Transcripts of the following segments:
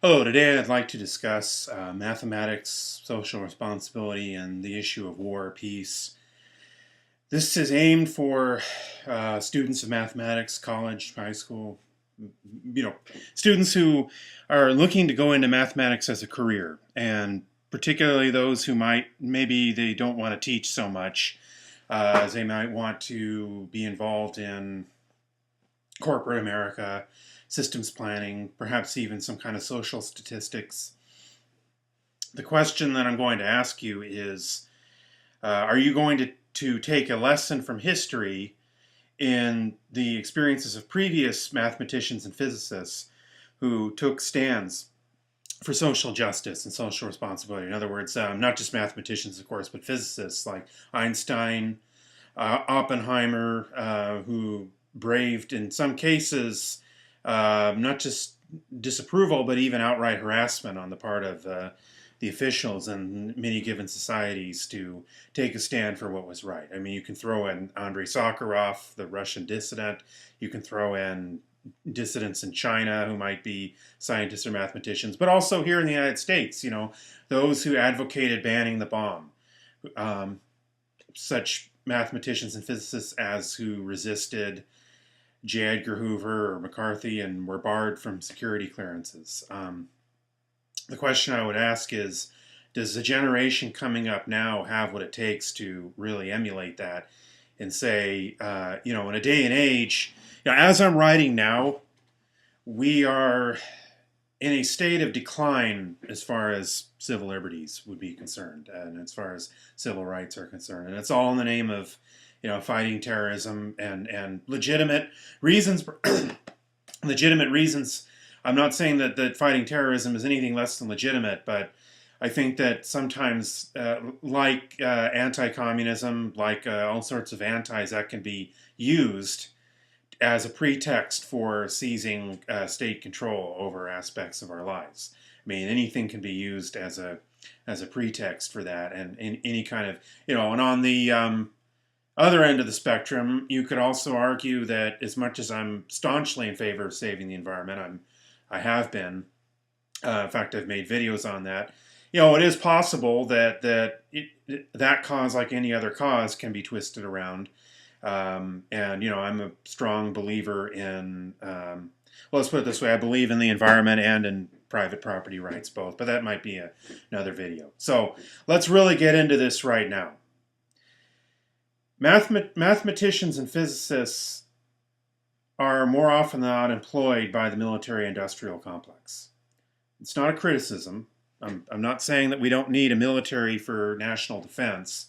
Hello, today I'd like to discuss mathematics, social responsibility, and the issue of war or peace. This is aimed for students of mathematics, college, high school, you know, students who are looking to go into mathematics as a career, and particularly those who maybe they don't want to teach so much, as they might want to be involved in corporate America, systems planning, perhaps even some kind of social statistics. The question that I'm going to ask you is, are you going to take a lesson from history in the experiences of previous mathematicians and physicists who took stands for social justice and social responsibility? In other words, not just mathematicians, of course, but physicists like Einstein, Oppenheimer, who braved, in some cases, not just disapproval, but even outright harassment on the part of the officials in many given societies to take a stand for what was right. I mean, you can throw in Andrei Sakharov, the Russian dissident. You can throw in dissidents in China who might be scientists or mathematicians, but also here in the United States, those who advocated banning the bomb, such mathematicians and physicists as who resisted J. Edgar Hoover or McCarthy and were barred from security clearances. The question I would ask is, does the generation coming up now have what it takes to really emulate that and say, in a day and age, as I'm writing now, we are in a state of decline as far as civil liberties would be concerned, and as far as civil rights are concerned. And it's all in the name of, fighting terrorism and legitimate reasons. Legitimate reasons. I'm not saying that fighting terrorism is anything less than legitimate, but I think that sometimes, like anti-communism, like all sorts of antis, that can be used as a pretext for seizing state control over aspects of our lives. I mean, anything can be used as a pretext for that, and in any kind of, and on the other end of the spectrum, you could also argue that as much as I'm staunchly in favor of saving the environment, I have been. In fact, I've made videos on that. It is possible that cause, like any other cause, can be twisted around. And I'm a strong believer in. Well, let's put it this way: I believe in the environment and in private property rights, both. But that might be another video. So let's really get into this right now. Mathematicians and physicists are more often than not employed by the military-industrial complex. It's not a criticism. I'm not saying that we don't need a military for national defense.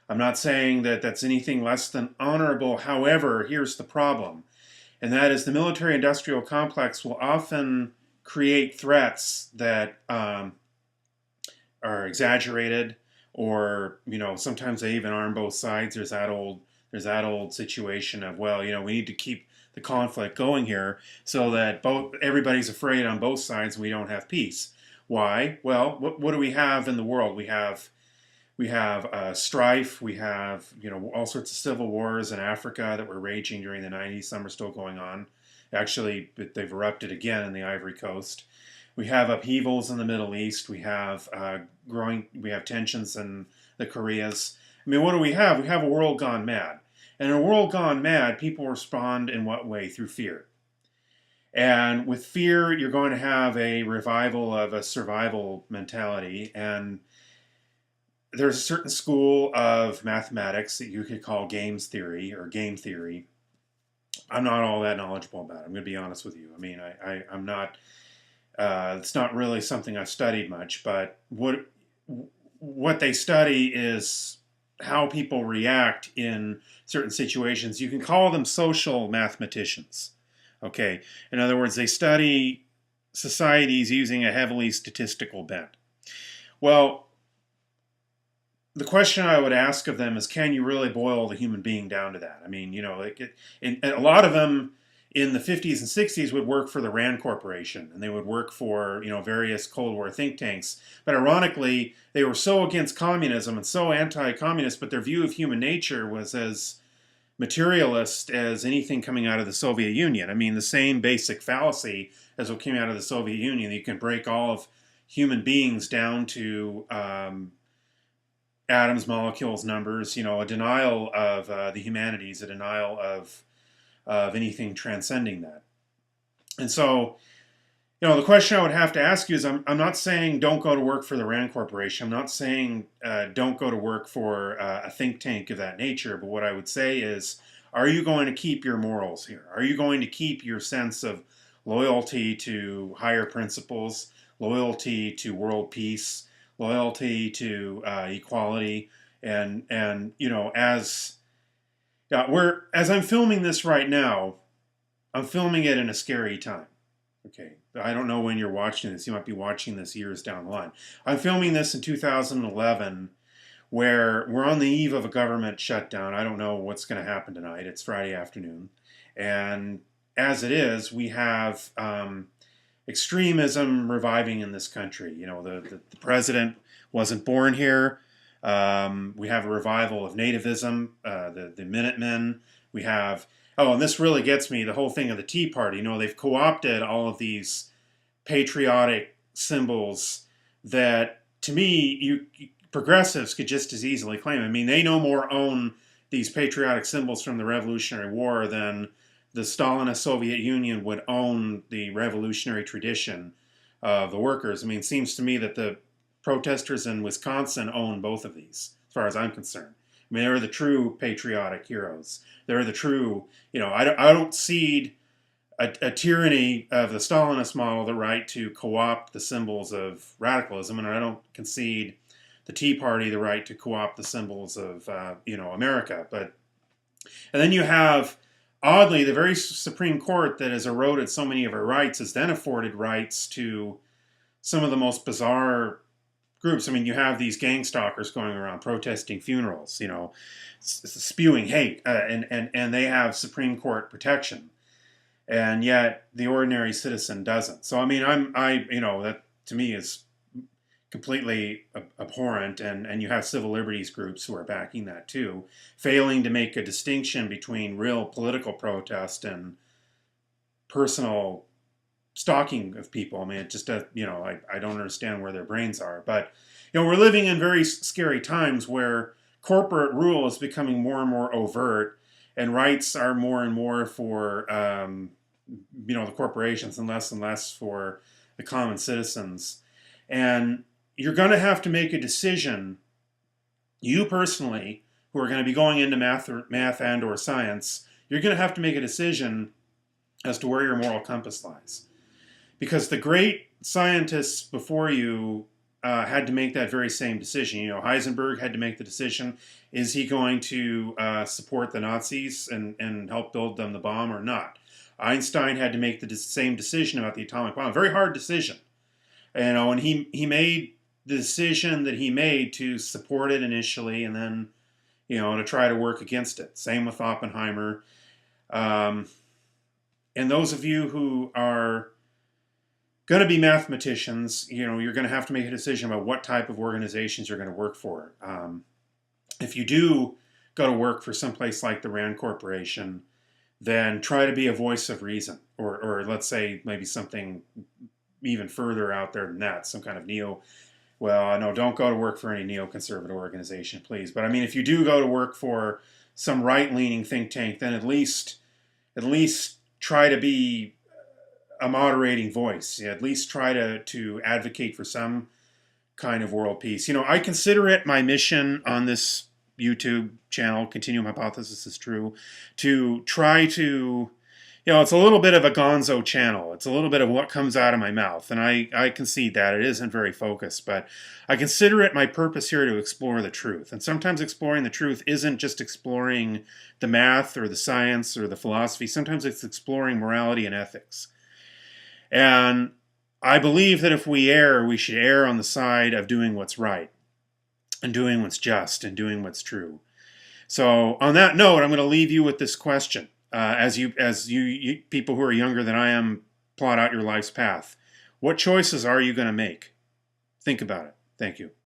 I'm not saying that that's anything less than honorable. However, here's the problem, and that is the military-industrial complex will often create threats that are exaggerated, or sometimes they even arm both sides. There's that old situation of, well, we need to keep the conflict going here so that everybody's afraid on both sides and we don't have peace. Why? Well, what do we have in the world? We have strife. We have all sorts of civil wars in Africa that were raging during the 90s. Some are still going on. Actually, they've erupted again in the Ivory Coast. We have upheavals in the Middle East. We have we have tensions in the Koreas. I mean, what do we have? We have a world gone mad. And in a world gone mad, people respond in what way? Through fear. And with fear, you're going to have a revival of a survival mentality. And there's a certain school of mathematics that you could call games theory or game theory. I'm not all that knowledgeable about it. I'm going to be honest with you. I mean, I'm not... it's not really something I've studied much, but what they study is how people react in certain situations. You can call them social mathematicians. Okay, in other words, they study societies using a heavily statistical bent. Well, the question I would ask of them is, can you really boil the human being down to that? I mean, and a lot of them in the 50s and 60s would work for the Rand Corporation, and they would work for various Cold War think tanks. But ironically, they were so against communism and so anti-communist, but their view of human nature was as materialist as anything coming out of the Soviet Union. I mean, the same basic fallacy as what came out of the Soviet Union. You can break all of human beings down to atoms, molecules, numbers. You know, a denial of the humanities, a denial of anything transcending that. And so, you know, the question I would have to ask you is, I'm not saying don't go to work for the Rand Corporation. I'm not saying don't go to work for a think tank of that nature. But what I would say is, are you going to keep your morals here? Are you going to keep your sense of loyalty to higher principles, loyalty to world peace, loyalty to equality? And you know, as I'm filming this right now, I'm filming it in a scary time. Okay, I don't know when you're watching this. You might be watching this years down the line. I'm filming this in 2011, where we're on the eve of a government shutdown. I don't know what's going to happen tonight. It's Friday afternoon. And as it is, we have extremism reviving in this country. You know, the president wasn't born here. We have a revival of nativism, the Minutemen. We have... Oh, and this really gets me, the whole thing of the Tea Party. You know, they've co-opted all of these patriotic symbols that, to me, progressives could just as easily claim. I mean, they no more own these patriotic symbols from the Revolutionary War than the Stalinist Soviet Union would own the revolutionary tradition of the workers. I mean, it seems to me that the protesters in Wisconsin own both of these, as far as I'm concerned. I mean, they're the true patriotic heroes. They're the true, you know, I don't cede a tyranny of the Stalinist model the right to co-opt the symbols of radicalism, and I don't concede the Tea Party the right to co-opt the symbols of, you know, America. And then you have, oddly, the very Supreme Court that has eroded so many of our rights has then afforded rights to some of the most bizarre groups. I mean, you have these gang stalkers going around protesting funerals, you know, spewing hate, and they have Supreme Court protection, and yet the ordinary citizen doesn't. So I mean, you know, that to me is completely abhorrent, and you have civil liberties groups who are backing that too, failing to make a distinction between real political protest and personal stalking of people. I mean, it just, you know, I don't understand where their brains are. But, you know, we're living in very scary times where corporate rule is becoming more and more overt, and rights are more and more for, you know, the corporations and less for the common citizens. And you're going to have to make a decision, you personally, who are going to be going into math and or science, you're going to have to make a decision as to where your moral compass lies. Because the great scientists before you had to make that very same decision. You know, Heisenberg had to make the decision, is he going to support the Nazis and help build them the bomb or not? Einstein had to make the same decision about the atomic bomb. Very hard decision. You know, and he made the decision that he made to support it initially, and then, you know, to try to work against it. Same with Oppenheimer. And those of you who are going to be mathematicians, you know, you're going to have to make a decision about what type of organizations you're going to work for. If you do go to work for someplace like the Rand Corporation, then try to be a voice of reason, or let's say maybe something even further out there than that, some kind of well, no, don't go to work for any neoconservative organization, please. But I mean, if you do go to work for some right-leaning think tank, then at least try to be a moderating voice. At least try to advocate for some kind of world peace. You know, I consider it my mission on this YouTube channel, Continuum Hypothesis is True, to try to, you know, it's a little bit of a gonzo channel. It's a little bit of what comes out of my mouth, and I concede that it isn't very focused, but I consider it my purpose here to explore the truth. And sometimes exploring the truth isn't just exploring the math or the science or the philosophy. Sometimes it's exploring morality and ethics. And I believe that if we err, we should err on the side of doing what's right, and doing what's just, and doing what's true. So on that note, I'm going to leave you with this question. As you people who are younger than I am plot out your life's path, what choices are you going to make? Think about it. Thank you.